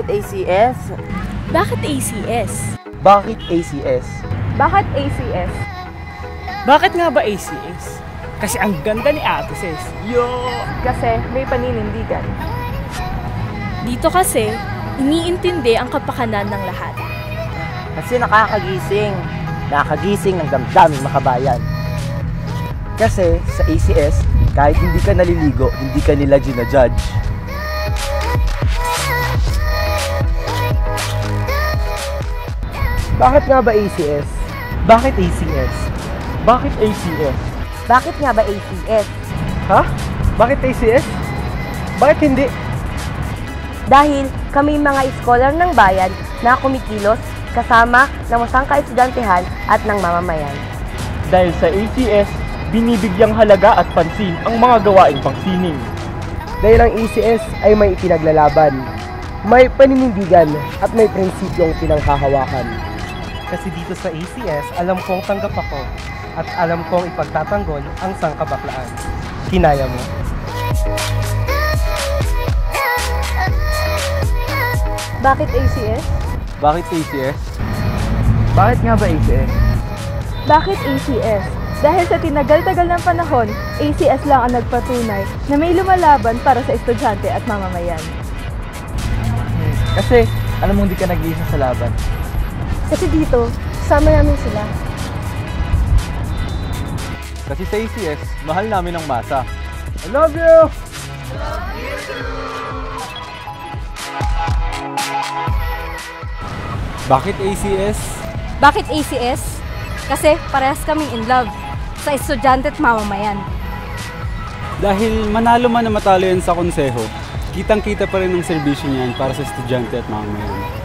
Bakit ACS? Bakit ACS? Bakit ACS? Bakit ACS? Bakit nga ba ACS? Kasi ang ganda ni Ate Ses. Yo! Kasi may paninindigan. Dito kasi, iniintindi ang kapakanan ng lahat. Kasi nakakagising. Nakakagising ng damdaming makabayan. Kasi sa ACS, kahit hindi ka naliligo, hindi ka nila ginajudge. Bakit nga ba ACS? Bakit ACS? Bakit ACS? Bakit nga ba ACS? Ha? Bakit ACS? Bakit hindi? Dahil kami mga iskolar ng bayan na kumikilos kasama ng masang kaestudantehan at ng mamamayan. Dahil sa ACS, binibigyang halaga at pansin ang mga gawaing pangsining. Dahil ang ACS ay may ipinaglalaban, may paninindigan at may prinsipyong pinanghahawakan. Kasi dito sa ACS, alam kong tanggap ako at alam kong ipagtatanggol ang sangkabaklaan. Kinaya mo. Bakit ACS? Bakit ACS? Bakit nga ba ACS? Bakit ACS? Dahil sa tinagal-tagal ng panahon, ACS lang ang nagpatunay na may lumalaban para sa estudyante at mamamayan. Kasi alam mo hindi ka nag-iisa sa laban. Kasi dito, sama namin sila. Kasi sa ACS, mahal namin ang masa. I love you! Bakit ACS? Bakit ACS? Kasi parehas kaming in love sa estudyante at mamamayan. Dahil manalo man na matalo yan sa konseho, kitang-kita pa rin ang serbisyo niyan para sa estudyante at mamamayan.